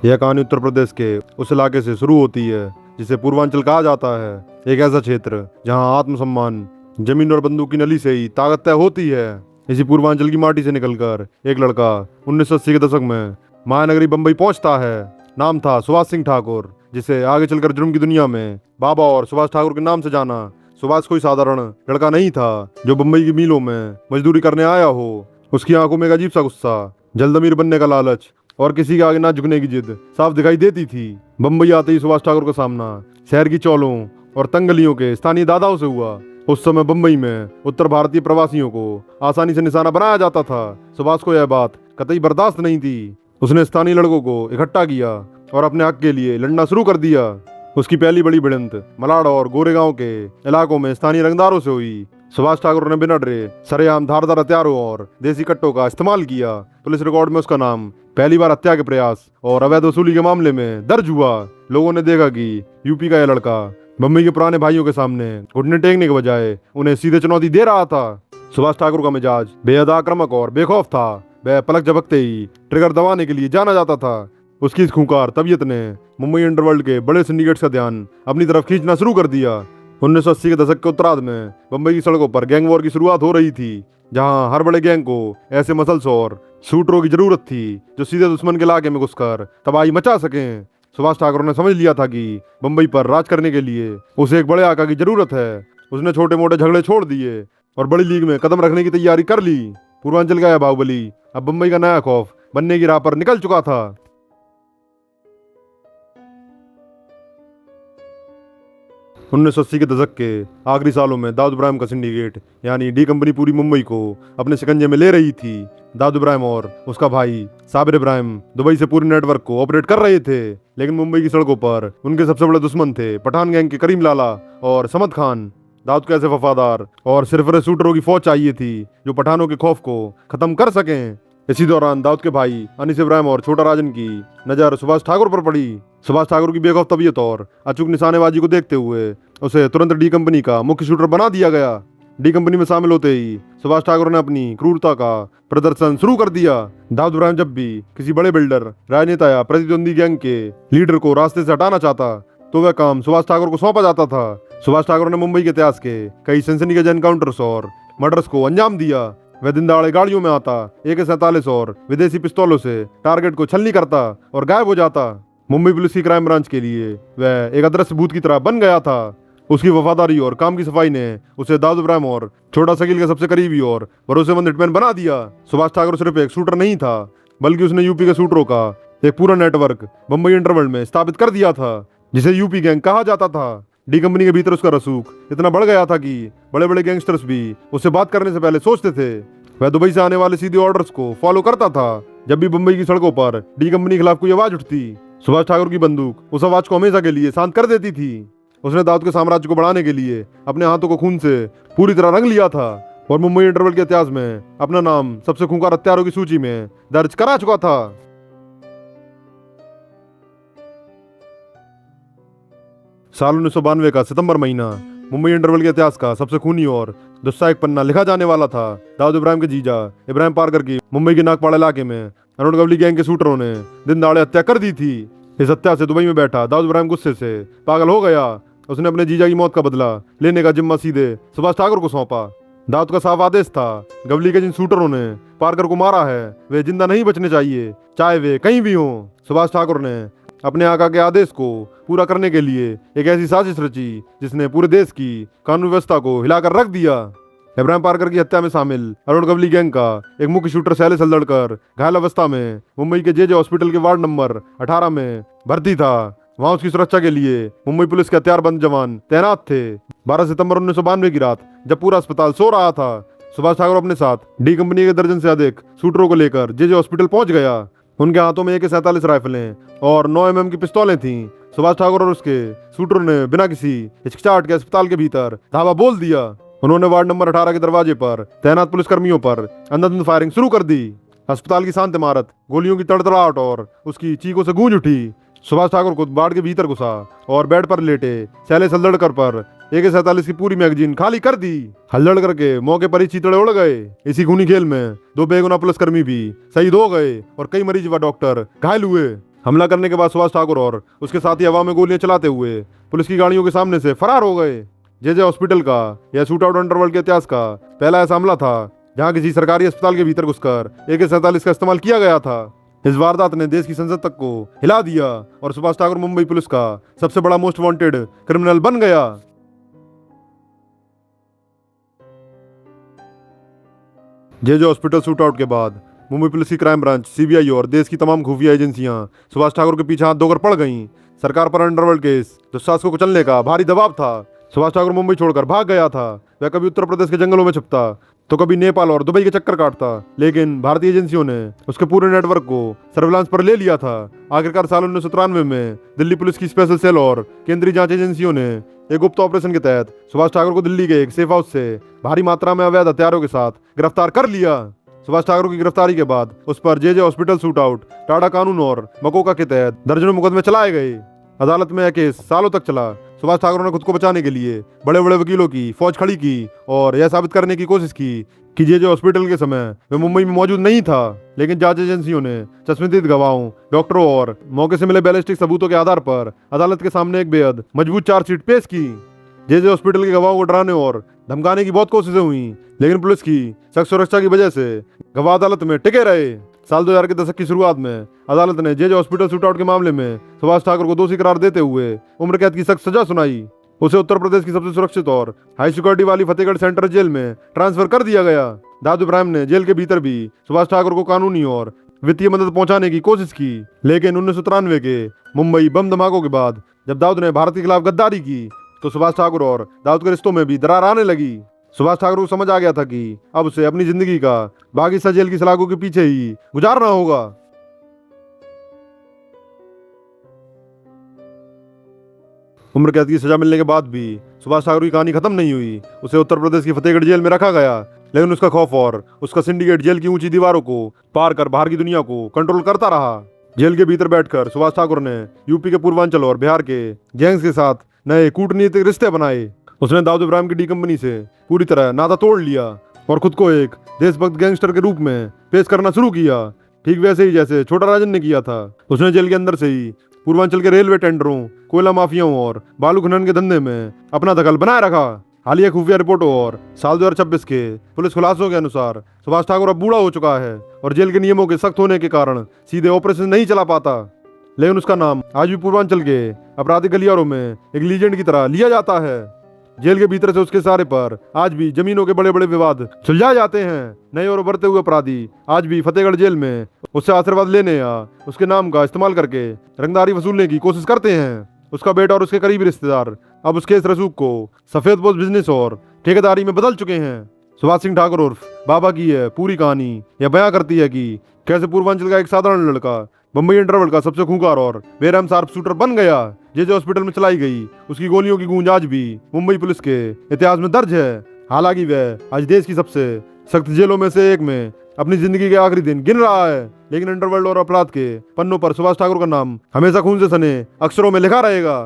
यह कहानी उत्तर प्रदेश के उस इलाके से शुरू होती है जिसे पूर्वांचल कहा जाता है। एक ऐसा क्षेत्र जहां आत्मसम्मान, जमीन और बंदूक की नली से ही ताकत तय होती है। इसी पूर्वांचल की माटी से निकलकर एक लड़का 1980 के दशक में महानगरी बंबई पहुंचता है। नाम था सुभाष सिंह ठाकुर, जिसे आगे चलकर जुर्म की दुनिया में बाबा और सुभाष ठाकुर के नाम से जाना। सुभाष कोई साधारण लड़का नहीं था जो बंबई की मीलों में मजदूरी करने आया हो। उसकी आंखों में एक अजीब सा गुस्सा, जल्द अमीर बनने का लालच और किसी के आगे ना झुकने की जिद साफ दिखाई देती थी। बंबई आते ही सुभाष ठाकुर का सामना शहर की चौलों और तंग गलियों के स्थानीय दादाओं से हुआ। उस समय बंबई में उत्तर भारतीय प्रवासियों को आसानी से निशाना बनाया जाता था। सुभाष को यह बात कतई बर्दाश्त नहीं थी। उसने स्थानीय लड़कों को इकट्ठा किया और अपने हक के लिए लड़ना शुरू कर दिया। उसकी पहली बड़ी भिड़ंत मलाड और गोरेगांव के इलाकों में स्थानीय रंगदारों से हुई। सुभाष ठाकुर ने बिना डरे सरेआम धारदार हथियारों और देसी कट्टों का इस्तेमाल किया। पुलिस रिकॉर्ड में उसका नाम पहली बार हत्या के प्रयास और अवैध वसूली के मामले में दर्ज हुआ। लोगों ने देखा कि यूपी का यह लड़का बंबई के पुराने भाइयों के सामने घुटने टेकने के बजाय उन्हें सीधे चुनौती दे रहा था। सुभाष ठाकुर का मिजाज बेहद आक्रामक और बेखौफ था। वह पलक झपकते ही ट्रिगर दबाने के लिए जाना जाता था। उसकी इस खूंखार तबीयत ने मुंबई अंडरवर्ल्ड के बड़े सिंडिकेट्स का ध्यान अपनी तरफ खींचना शुरू कर दिया। 1980 के दशक के उत्तरार्ध में बंबई की सड़कों पर गैंग वॉर की शुरुआत हो रही थी, जहां हर बड़े गैंग को ऐसे मसल्स और शूटरों की जरूरत थी जो सीधे दुश्मन के इलाके में घुसकर तबाही मचा सकें। सुभाष ठाकुर ने समझ लिया था कि बंबई पर राज करने के लिए उसे एक बड़े आका की जरूरत है। उसने छोटे मोटे झगड़े छोड़ दिए और बड़ी लीग में कदम रखने की तैयारी कर ली। पूर्वांचल का यह बाहुबली अब बंबई का नया खौफ बनने की राह पर निकल चुका था। 1980 के दशक के आखिरी सालों में दाऊद इब्राहिम का सिंडिकेट यानी डी कंपनी पूरी मुंबई को अपने शिकंजे में ले रही थी। दाऊद इब्राहिम और उसका भाई साबिर इब्राहिम दुबई से पूरे नेटवर्क को ऑपरेट कर रहे थे, लेकिन मुंबई की सड़कों पर उनके सबसे बड़े दुश्मन थे पठान गैंग के करीम लाला और समद खान। दाऊद को ऐसे वफादार और सिरफरे शूटरों की फौज चाहिए थी जो पठानों के खौफ को खत्म कर सकें। इसी दौरान दाऊद के भाई अनीस इब्राहिम और छोटा राजन की नजर सुभाष ठाकुर पर पड़ी। सुभाष ठाकुर की बेखौफ तबीयत और अचूक निशानेबाजी को देखते हुए उसे तुरंत डी कंपनी का मुख्य शूटर बना दिया गया। डी कंपनी में शामिल होते ही सुभाष ठाकुर ने अपनी क्रूरता का प्रदर्शन शुरू कर दिया। दाऊद इब्राहिम जब भी किसी बड़े बिल्डर, राजनेता या प्रतिद्वंदी गैंग के लीडर को रास्ते से हटाना चाहता तो वह काम सुभाष ठाकुर को सौंपा जाता था। सुभाष ठाकुर ने मुंबई के इतिहास के कई सनसनीखेज एनकाउंटर्स और मर्डर्स को अंजाम दिया। वह दिन दहाड़े गाड़ियों में आता, AK-47 और विदेशी पिस्तौलों से टारगेट को छलनी करता और गायब हो जाता। मुंबई पुलिस की क्राइम ब्रांच के लिए वह एक अदृश्य भूत की तरह बन गया था। उसकी वफादारी और काम की सफाई ने उसे दाऊद इब्राहिम और छोटा शकील के सबसे करीबी और भरोसेमंद हिटमैन बना दिया। सुभाष ठाकुर सिर्फ एक शूटर नहीं था, बल्कि उसने यूपी के शूटरों का एक पूरा नेटवर्क बंबई अंडरवर्ल्ड में स्थापित कर दिया था, जिसे यूपी गैंग कहा जाता था। डी कंपनी के भीतर उसका रसूख इतना बढ़ गया था कि बड़े बड़े गैंगस्टर्स भी उससे बात करने से पहले सोचते थे। वह दुबई से आने वाले सीधे ऑर्डर्स को फॉलो करता था। जब भी बंबई की सड़कों पर डी कंपनी के खिलाफ कोई आवाज उठती, सुभाष ठाकुर की बंदूक उस आवाज को हमेशा के लिए शांत कर देती थी। उसने दाऊद के साम्राज्य को बढ़ाने के लिए अपने हाथों को खून से पूरी तरह रंग लिया था और मुंबई अंडरवर्ल्ड के इतिहास में अपना नाम सबसे खूंखार हत्यारों की सूची में दर्ज करा चुका था। साल 1992 का सितंबर महीना मुंबई अंडरवर्ल्ड के इतिहास का सबसे खूनी और दुस्साहक पन्ना लिखा जाने वाला था। दाऊद इब्राहिम के जीजा इब्राहिम पारकर की मुंबई के नागपाड़ा इलाके में अरुण गवली गैंग के शूटरों ने दिन दहाड़े हत्या कर दी थी। इस हत्या से दुबई में बैठा दाऊद इब्राहिम गुस्से से पागल हो गया। उसने अपने जीजा की मौत का बदला लेने का जिम्मा सीधे सुभाष ठाकुर को सौंपा। दाऊद का साफ आदेश था, गवली के जिन शूटरों ने पारकर को मारा है वे जिंदा नहीं बचने चाहिए, चाहे वे कहीं भी हों। सुभाष ठाकुर ने अपने आका के आदेश को पूरा करने के लिए एक ऐसी साजिश रची जिसने पूरे देश की कानून व्यवस्था को हिलाकर रख दिया। इब्राहिम पारकर की हत्या में शामिल अरुण गवली गैंग का एक मुख्य शूटर शैलेश हल्दड़कर घायल अवस्था में मुंबई के जे हॉस्पिटल के वार्ड नंबर 18 में भर्ती था। वहां उसकी सुरक्षा के लिए मुंबई पुलिस के हथियारबंद जवान तैनात थे। 12 सितंबर 1992 की रात जब पूरा अस्पताल सो रहा था, सुभाष ठाकुर अपने साथ डी कंपनी के दर्जन से अधिक शूटरों को लेकर जे हॉस्पिटल पहुंच गया। उनके हाथों में AK-47 राइफलें और 9 mm की पिस्तौलें थीं। सुभाष ठाकुर और उसके शूटरों ने बिना किसी हिचकिचाहट के अस्पताल के भीतर धावा बोल दिया। उन्होंने वार्ड नंबर 18 के दरवाजे पर तैनात पुलिसकर्मियों पर अंधाधुंध फायरिंग शुरू कर दी। अस्पताल की शांत इमारत गोलियों की तड़तड़ाहट और उसकी चीखों से गूंज उठी। सुभाष ठाकुर खुद वार्ड के भीतर घुसा और बेड पर लेटे शैलेश हल्दड़कर पर AK-47 की पूरी मैगजीन खाली कर दी। हल्दड़कर के मौके पर ही चीतड़े उड़ गए। इसी खूनी खेल में 2 बेगुनाह पुलिसकर्मी भी शहीद हो गए और कई मरीज व डॉक्टर घायल हुए। हमला करने के बाद सुभाष ठाकुर और उसके साथी हवा में गोलियां चलाते हुए पुलिस की गाड़ियों के सामने से फरार हो गए। जे हॉस्पिटल का यह शूट आउट अंडरवर्ल्ड के इतिहास का पहला ऐसा हमला था जहां किसी सरकारी अस्पताल के भीतर घुसकर AK-47 का इस्तेमाल किया गया था। इस वारदात ने देश की संसद तक को हिला दिया और सुभाष ठाकुर मुंबई पुलिस का सबसे बड़ा मोस्ट वांटेड क्रिमिनल बन गया। जे हॉस्पिटल शूट आउट के बाद मुंबई पुलिस की क्राइम ब्रांच, CBI और देश की तमाम खुफिया एजेंसियां सुभाष ठाकुर के पीछे हाथ धोकर पड़ गईं। सरकार पर अंडरवर्ल्ड केस दुशासन को कुचलने का भारी दबाव था। सुभाष ठाकुर मुंबई छोड़कर भाग गया था। वह कभी उत्तर प्रदेश के जंगलों में छुपता तो कभी नेपाल और दुबई के चक्कर काटता, लेकिन भारतीय एजेंसियों ने उसके पूरे नेटवर्क को सर्विलांस पर ले लिया था। आखिरकार साल 1993 में दिल्ली पुलिस की स्पेशल सेल और केंद्रीय जांच एजेंसियों ने एक गुप्त ऑपरेशन के तहत सुभाष ठाकुर को दिल्ली के एक सेफ हाउस से भारी मात्रा में अवैध हथियारों के साथ गिरफ्तार कर लिया। सुभाष ठाकुर की गिरफ्तारी के बाद उस पर जे हॉस्पिटल शूट आउट, टाटा कानून और मकोका के तहत दर्जनों मुकदमे चलाए गए। अदालत में यह केस सालों तक चला। सुभाष ठाकुर ने खुद को बचाने के लिए बड़े बड़े वकीलों की फौज खड़ी की और यह साबित करने की कोशिश की कि जे हॉस्पिटल के समय वे मुंबई में मौजूद नहीं था, लेकिन जांच एजेंसियों ने चश्मदीद गवाहों, डॉक्टरों और मौके से मिले बैलिस्टिक सबूतों के आधार पर अदालत के सामने एक बेहद मजबूत चार्जशीट पेश की। जे हॉस्पिटल के गवाहों को डराने और धमकाने की बहुत कोशिशें हुई, लेकिन पुलिस की सख्त सुरक्षा की वजह से गवाह अदालत में टिके रहे। साल 2000 के दशक की शुरुआत में अदालत ने जे हॉस्पिटल शूट आउट के मामले में सुभाष ठाकुर को दोषी करार देते हुए उम्र कैद की सख्त सजा सुनाई। उसे उत्तर प्रदेश की सबसे सुरक्षित और हाई सिक्योरिटी वाली फतेहगढ़ सेंट्रल जेल में ट्रांसफर कर दिया गया। दाऊद इब्राहिम ने जेल के भीतर भी सुभाष ठाकुर को कानूनी और वित्तीय मदद पहुंचाने की कोशिश की, लेकिन 1993 के मुंबई बम धमाकों के बाद जब दाऊद ने भारत के खिलाफ गद्दारी की तो सुभाष ठाकुर और दाऊद के रिश्तों में भी दरार आने लगी। सुभाष ठाकुर को समझ आ गया था कि अब उसे अपनी जिंदगी का बाकी हिस्सा जेल की सलाखों के पीछे ही गुजारना होगा। उम्र कैद की सजा मिलने के बाद भी सुभाष ठाकुर की कहानी खत्म नहीं हुई। उसे उत्तर प्रदेश की फतेहगढ़ जेल में रखा गया, लेकिन उसका खौफ और उसका सिंडिकेट जेल की ऊंची दीवारों को पार कर बाहर की दुनिया को कंट्रोल करता रहा। जेल के भीतर बैठकर सुभाष ठाकुर ने यूपी के पूर्वांचल और बिहार के गैंग्स के साथ नए कूटनीतिक रिश्ते बनाए। उसने दाऊद इब्राहिम की डी कंपनी से पूरी तरह नाता तोड़ लिया और खुद को एक देशभक्त गैंगस्टर के रूप में पेश करना शुरू किया, ठीक वैसे ही जैसे छोटा राजन ने किया था। उसने जेल के अंदर से ही पूर्वांचल के रेलवे टेंडरों, कोयला माफियाओं और बालू खनन के धंधे में अपना दखल बनाए रखा। हालिया खुफिया रिपोर्टों और साल 2026 के पुलिस खुलासों के अनुसार सुभाष ठाकुर अब बूढ़ा हो चुका है और जेल के नियमों के सख्त होने के कारण सीधे ऑपरेशन नहीं चला पाता, लेकिन उसका नाम आज भी पूर्वांचल के आपराधिक गलियारों में एक लीजेंड की तरह लिया जाता है। जेल के भीतर से उसके सहारे पर आज भी जमीनों के बड़े बड़े विवाद सुलझाए जाते हैं। नए और उभरते हुए अपराधी आज भी फतेहगढ़ जेल में उससे आशीर्वाद लेने या उसके नाम का इस्तेमाल करके रंगदारी वसूलने की कोशिश करते हैं। उसका बेटा और उसके करीबी रिश्तेदार अब उसके इस रसूख को सफेद पोस्ट बिजनेस और ठेकेदारी में बदल चुके हैं। सुभाष सिंह ठाकुर उर्फ बाबा की यह पूरी कहानी यह बयां करती है कि कैसे पूर्वांचल का एक साधारण लड़का मुंबई अंडरवर्ल्ड का सबसे खूंखार और बेरहम शार्प शूटर बन गया। जे हॉस्पिटल में चलाई गई उसकी गोलियों की गूंज आज भी मुंबई पुलिस के इतिहास में दर्ज है। हालांकि वह आज देश की सबसे सख्त जेलों में से एक में अपनी जिंदगी के आखिरी दिन गिन रहा है, लेकिन अंडरवर्ल्ड और अपराध के पन्नों पर सुभाष ठाकुर का नाम हमेशा खून से सने अक्षरों में लिखा रहेगा।